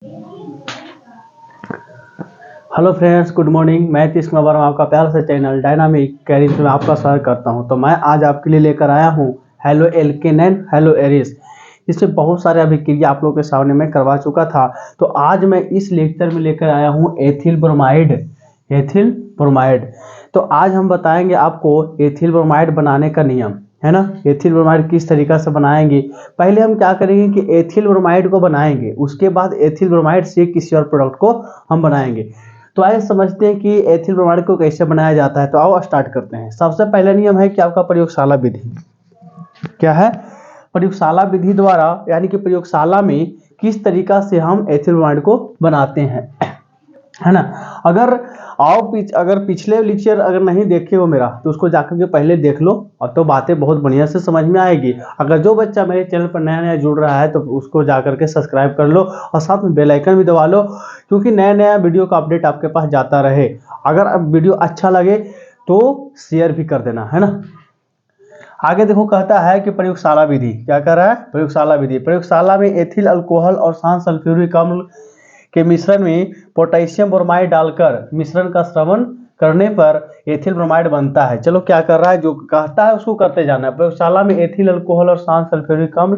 Hello friends, good morning. मैं तीस number आपका प्यार से चैनल डायनामिक कैरियर में आपका स्वागत करता हूं। तो मैं आज आपके लिए लेकर आया हूं हेलो एल्केन एंड हेलो एरिस। इससे बहुत सारे अभिक्रिया आप लोगों के सामने मैं करवा चुका था। तो आज मैं इस लेक्चर में लेकर आया हूं एथिल ब्रोमाइड। Ethyl bromide. तो आज हम बताएंगे आपको एथिल ब्रोमाइड बनाने का नियम, है ना। एथिल ब्रोमाइड किस तरीका से बनाएंगे। पहले हम क्या करेंगे कि एथिल ब्रोमाइड को बनाएंगे, उसके बाद एथिल ब्रोमाइड से किसी और प्रोडक्ट को हम बनाएंगे। तो आइए समझते हैं कि एथिल ब्रोमाइड को कैसे बनाया जाता है। तो आओ स्टार्ट करते हैं। सबसे पहला नियम है कि आपका प्रयोगशाला विधि क्या है। प्रयोगशाला विधि द्वारा यानी कि प्रयोगशाला में किस तरीका से हम एथिल ब्रोमाइड को बनाते हैं, है ना। अगर पिछले लेक्चर अगर नहीं देखे हो मेरा, तो उसको जाकर के पहले देख लो और तो बातें बहुत बढ़िया से समझ में आएगी। अगर जो बच्चा मेरे चैनल पर नया नया जुड़ रहा है तो उसको जाकर के सब्सक्राइब कर लो और साथ में बेल आइकन भी दबा लो, क्योंकि नया नया वीडियो का अपडेट आपके पास जाता रहे। अगर अब वीडियो अच्छा लगे तो शेयर भी कर देना, है ना। आगे देखो, कहता है कि प्रयोगशाला विधि क्या कर रहा है। प्रयोगशाला विधि, प्रयोगशाला में एथिल अल्कोहल और शांत सल्फ्यूरिक अम्ल के मिश्रण में पोटेशियम ब्रोमाइड डालकर मिश्रण का श्रवण करने पर एथिल ब्रोमाइड बनता है। चलो क्या कर रहा है, जो कहता है उसको करते जाना है। प्रयोगशाला में एथिल अल्कोहल और शांत सल्फ्यूरिक अम्ल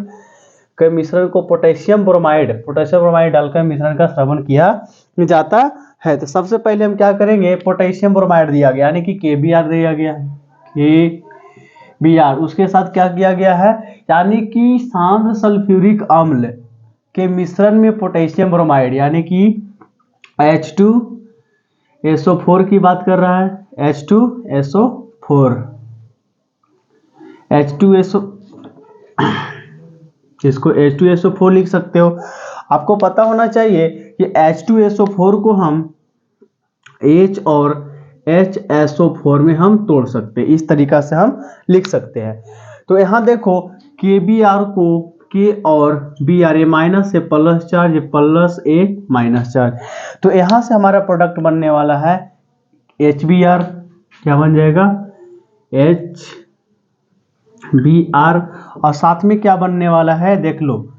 के मिश्रण को पोटेशियम ब्रोमाइड डालकर मिश्रण का श्रवण किया जाता है। तो सबसे पहले हम क्या करेंगे, पोटेशियम ब्रोमाइड दिया गया यानी कि KBr दिया गया है, KBr। उसके साथ क्या किया गया है, यानी कि शांत सल्फ्यूरिक अम्ल के मिश्रण में पोटेशियम ब्रोमाइड यानी कि H2SO4 की बात कर रहा है। H2SO4 इसको H2SO4 लिख सकते हो। आपको पता होना चाहिए कि H2SO4 को हम H और HSO4 में हम तोड़ सकते हैं। इस तरीका से हम लिख सकते हैं। तो यहाँ देखो, KBr को K और Br, ए माइनस से plus charge, plus A minus charge. तो यहाँ से हमारा प्रोडक्ट बनने वाला है HBr। क्या बन जाएगा, HBr। और साथ में क्या बनने वाला है, देख लो,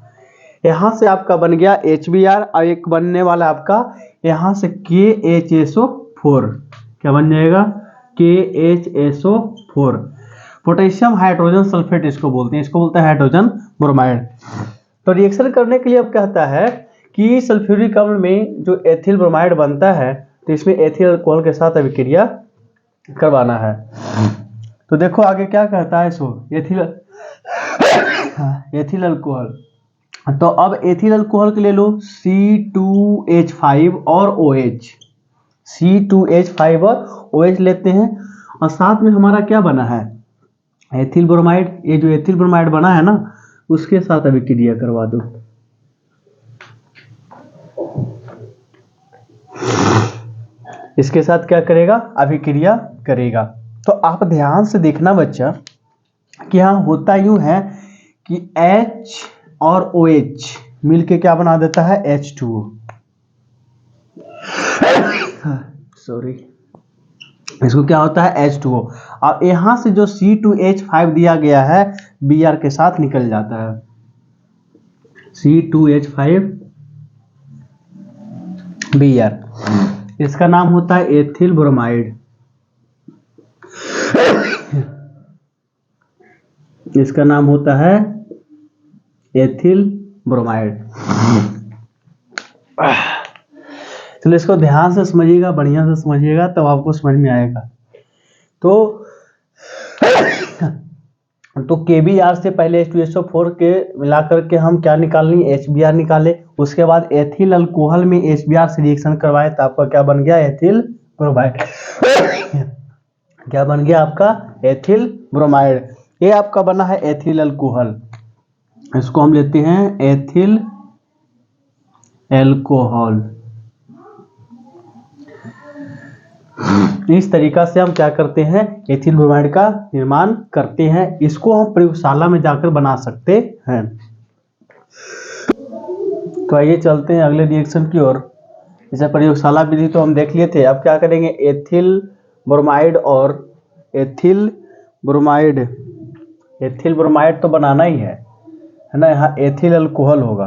यहाँ से आपका बन गया HBr और एक बनने वाला आपका यहाँ से KHSO4। क्या बन जाएगा, KHSO4। पोटेशियम हाइड्रोजन सल्फेट इसको बोलते हैं, इसको बोलते हैं हाइड्रोजन ब्रोमाइड। तो रिएक्शन करने के लिए अब कहता है कि सल्फ्यूरिक अम्ल में जो एथिल ब्रोमाइड बनता है, तो इसमें एथिल अल्कोहल के साथ अभिक्रिया करवाना है। तो देखो आगे क्या कहता है, इसको एथिल अल्कोहल। तो अब एथिल अल्कोहल के ले लो C2H5 और OH, C2H5 और OH लेते हैं। और साथ में हमारा क्या बना है, एथिल ब्रोमाइड। ये जो एथिल ब्रोमाइड बना है ना, उसके साथ अभिक्रिया करवा दो। इसके साथ क्या करेगा, अभिक्रिया करेगा। तो आप ध्यान से देखना बच्चा कि यहाँ होता यूं है कि H और OH मिलके क्या बना देता है, H2O। सॉरी, इसको क्या होता है, H2O। और यहां से जो C2H5 दिया गया है Br के साथ निकल जाता है, C2H5 Br। इसका नाम होता है एथिल ब्रोमाइड। इसका नाम होता है एथिल ब्रोमाइड। चलो इसको ध्यान से समझिएगा, बढ़िया से समझिएगा, तब आपको समझ में आएगा। तो KBr से पहले H2SO4 के मिलाकर के हम क्या निकालेंगे, HBr निकाले। उसके बाद एथिल अल्कोहल में HBr से रिएक्शन करवाए तो आपका क्या बन गया, एथिल ब्रोमाइड। क्या बन गया आपका, एथिल ब्रोमाइड। ये आपका बना है एथिल अल्कोहल। इसको हम लेते हैं एथिल अल्कोहल। इस तरीका से हम क्या करते हैं, एथिल ब्रोमाइड का निर्माण करते हैं। इसको हम प्रयोगशाला में जाकर बना सकते हैं। तो आइए चलते हैं अगले रिएक्शन की ओर। जैसे प्रयोगशाला विधि तो हम देख लिए थे। अब क्या करेंगे, एथिल ब्रोमाइड और एथिल ब्रोमाइड तो बनाना ही है ना। यहाँ एथिल अल्कोहल होगा।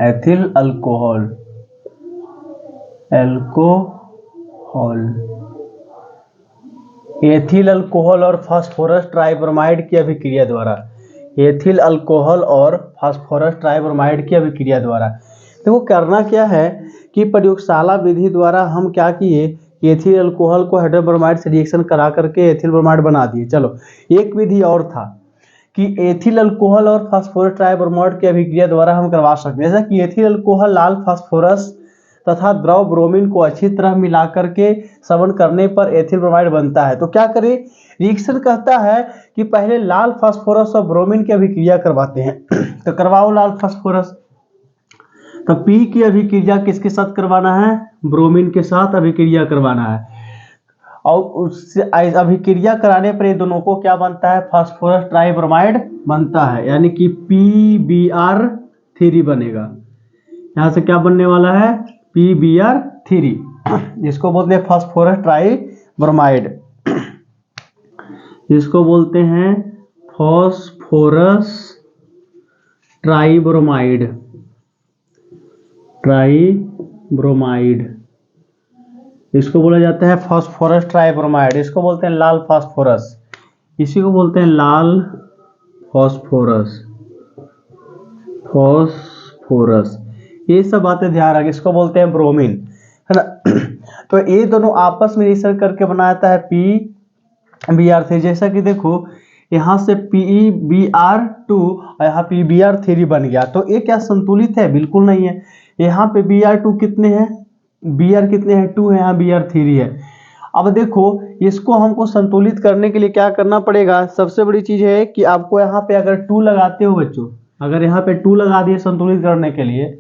Ethyl alcohol, alcohol, ethyl alcohol और फास्फोरस ट्राइब्रोमाइड की अभिक्रिया द्वारा, एथिल अल्कोहल और फास्फोरस ट्राइब्रोमाइड की अभिक्रिया द्वारा। देखो करना क्या है कि प्रयोगशाला विधि द्वारा हम क्या किए, एथिल अल्कोहल को हाइड्रोब्रोमाइड से रिएक्शन करा करके एथिल ब्रोमाइड बना दिए। चलो एक विधि और था कि एथिल अल्कोहल और फास्फोरस ट्राइब्रोमाइड की अभिक्रिया द्वारा हम करवा सकते हैं। जैसा कि एथिल अल्कोहल लाल फास्फोरस तथा द्रव ब्रोमीन को अच्छी तरह मिला करके श्रवण करने पर एथिल ब्रोमाइड बनता है। तो क्या करें, रिएक्शन कहता है कि पहले लाल फास्फोरस और ब्रोमीन की अभिक्रिया करवाते हैं। तो करवाओ लाल फास्फोरस। तो पी की अभिक्रिया किसके साथ करवाना है, ब्रोमीन के साथ अभिक्रिया करवाना है। और उससे अभिक्रिया कराने पर ये दोनों को क्या बनता है, फास्फोरस ट्राइब्रोमाइड बनता है, यानी कि PbR3 बनेगा। यहां से क्या बनने वाला है, PbR3, जिसको बोलते हैं फास्फोरस ट्राइब्रोमाइड, जिसको बोलते हैं फास्फोरस ट्राइब्रोमाइड, ट्राइब्रोमाइड, इसको बोला जाता है फास्फोरस ट्राइब्रोमाइड। इसको बोलते हैं लाल फास्फोरस, इसी को बोलते हैं लाल फास्फोरस, फास्फोरस। ये सब बातें ध्यान रखें। इसको बोलते हैं ब्रोमीन, है ना। तो ये दोनों आपस में रिएक्शन करके बनाता है PbR3। जैसा कि देखो यहाँ से PbR2 और यहाँ PbR3 बन गया। तो ये क्या संतुलित है, बिल्कुल नहीं है। यहाँ पे Br2 कितने हैं, Br कितने हैं, 2 है, यहाँ Br3 है। अब देखो इसको हमको संतुलित करने के लिए क्या करना पड़ेगा, सबसे बड़ी चीज है कि आपको यहाँ पे अगर 2 लगाते हो बच्चों, अगर यहाँ पे 2 लगा दिए संतुलित करने के लिए,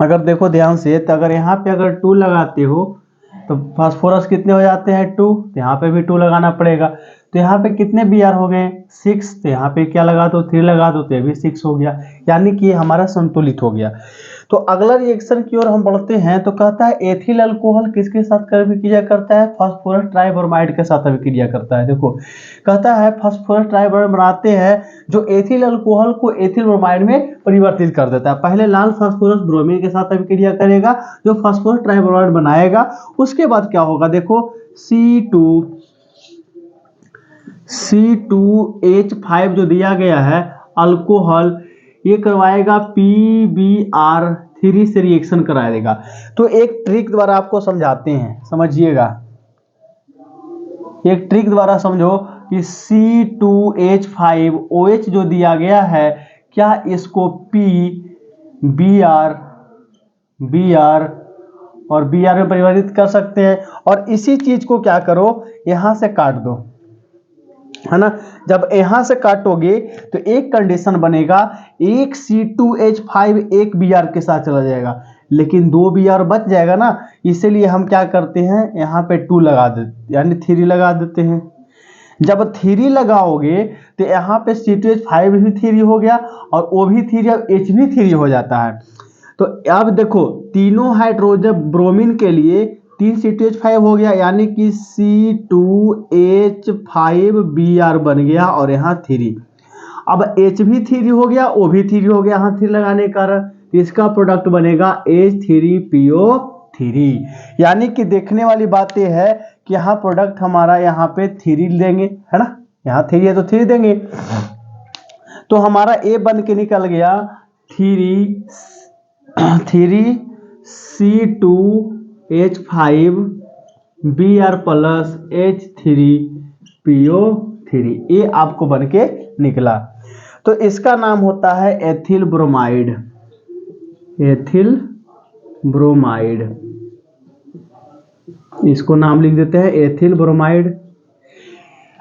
अगर देखो ध्यान से, तो अगर यहाँ पे अगर 2 लगाते हो तो फास्फोरस कितने हो जाते हैं, 2। तो यहाँ पे भी 2 लगाना पड़ेगा। तो यहाँ पे कितने Br हो गए, 6। तो यहाँ पे क्या लगा दो, 3 लगा दो, तो ये भी 6 हो गया, यानी कि हमारा संतुलित हो गया। तो अगला रिएक्शन की ओर हम बढ़ते हैं। तो कहता है एथिल अल्कोहल किसके साथ अभिक्रिया करता है, फास्फोरस ट्राइब्रोमाइड के साथ अभिक्रिया करता है। देखो कहता है फास्फोरस ट्राइब्रोमाइड बनाते हैं जो एथिल अल्कोहल को एथिल ब्रोमाइड में परिवर्तित कर देता है। पहले लाल फास्फोरस ब्रोमीन के साथ अभिक्रिया करेगा, जो फास्फोरस ट्राइब्रोमाइड बनाएगा। उसके बाद क्या होगा, देखो C2H5 जो दिया गया है अल्कोहल, ये करवाएगा PbR3 से रिएक्शन करा देगा। तो एक ट्रिक द्वारा आपको समझाते हैं, समझिएगा। एक ट्रिक द्वारा समझो कि C2H5OH जो दिया गया है, क्या इसको PbR और Br में परिवर्तित कर सकते हैं। और इसी चीज को क्या करो, यहां से काट दो, है ना। जब यहां से काटोगे तो एक कंडीशन बनेगा, एक C2H5 एक Br के साथ चला जाएगा, लेकिन 2 Br बच जाएगा ना। इसीलिए हम क्या करते हैं, यहाँ पे 2 लगा देते, यानी 3 लगा देते हैं। जब 3 लगाओगे तो यहाँ पे C2H5 भी 3 हो गया और O भी 3, अब H भी 3 हो जाता है। तो अब देखो तीनों हाइड्रोजन ब्रोमीन के लिए 3 C2H5 हो गया, यानी कि C2H5Br बन गया और यहाँ 3। अब H भी 3 हो गया, O भी 3 हो गया, यहाँ 3 लगाने के कारण इसका प्रोडक्ट बनेगा H3PO3। यानी कि देखने वाली बात यह है कि यहाँ प्रोडक्ट हमारा यहाँ पे 3 देंगे, है ना। यहाँ 3 है तो 3 देंगे। तो हमारा A बन के निकल गया 3C2H5Br प्लस H3PO3, ये आपको बन के निकला। तो इसका नाम होता है एथिल ब्रोमाइड, एथिल ब्रोमाइड। इसको नाम लिख देते हैं एथिल ब्रोमाइड,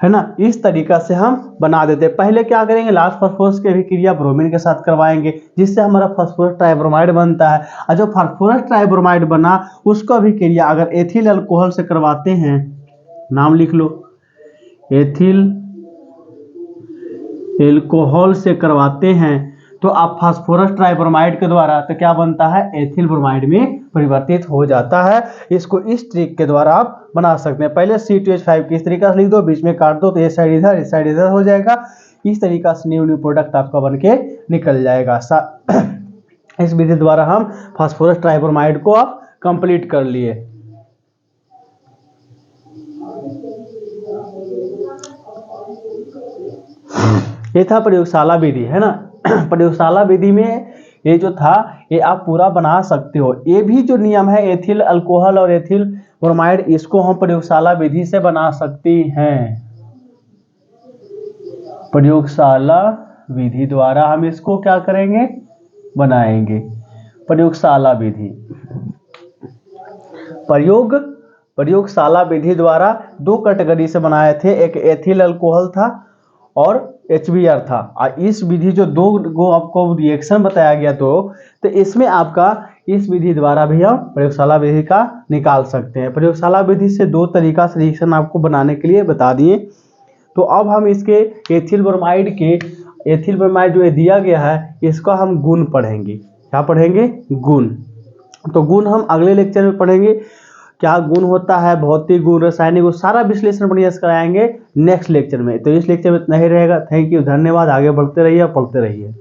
है ना। इस तरीका से हम बना देते हैं। पहले क्या करेंगे, लाल फास्फोरस की अभिक्रिया ब्रोमीन के साथ करवाएंगे, जिससे हमारा फास्फोरस ट्राइब्रोमाइड बनता है। और जो फास्फोरस ट्राइब्रोमाइड बना उसको अभिक्रिया अगर एथिल अल्कोहल से करवाते हैं, नाम लिख लो, एथिल अल्कोहल से करवाते हैं, तो आप फास्फोरस ट्राइब्रोमाइड के द्वारा तो क्या बनता है, एथिल ब्रोमाइड में परिवर्तित हो जाता है। इसको इस ट्रिक के द्वारा आप बना सकते हैं। पहले C2H5 किस तरीके से लिख दो, बीच में काट दो, तो ये साइड इधर, इस साइड इधर हो जाएगा। इस तरीका से न्यू प्रोडक्ट आपका बन के निकल जाएगा। इस विधि द्वारा हम फास्फोरस ट्राइब्रोमाइड को आप कंप्लीट कर लिए। ये था प्रयोगशाला विधि, है ना। प्रयोगशाला विधि में ये जो था ये आप पूरा बना सकते हो। ये भी जो नियम है एथिल अल्कोहल और एथिल ब्रोमाइड, इसको हम प्रयोगशाला विधि से बना सकते हैं। प्रयोगशाला विधि द्वारा हम इसको क्या करेंगे, बनाएंगे। प्रयोगशाला विधि, प्रयोगशाला विधि द्वारा दो कैटेगरी से बनाए थे, एक एथिल अल्कोहल था और HBr था। इस विधि जो दो गो आपको रिएक्शन बताया गया तो इसमें आपका इस विधि द्वारा भी हम प्रयोगशाला विधि का निकाल सकते हैं। प्रयोगशाला विधि से दो तरीका से रिएक्शन आपको बनाने के लिए बता दिए। तो अब हम इसके एथिल ब्रोमाइड जो दिया गया है इसका हम गुण पढ़ेंगे। क्या पढ़ेंगे, गुण। तो गुण हम अगले लेक्चर में पढ़ेंगे, क्या गुण होता है, भौतिक गुण, रासायनिक गुण, सारा विश्लेषण बढ़िया से कराएंगे नेक्स्ट लेक्चर में। तो इस लेक्चर में इतना ही रहेगा। थैंक यू, धन्यवाद। आगे बढ़ते रहिए, पढ़ते रहिए।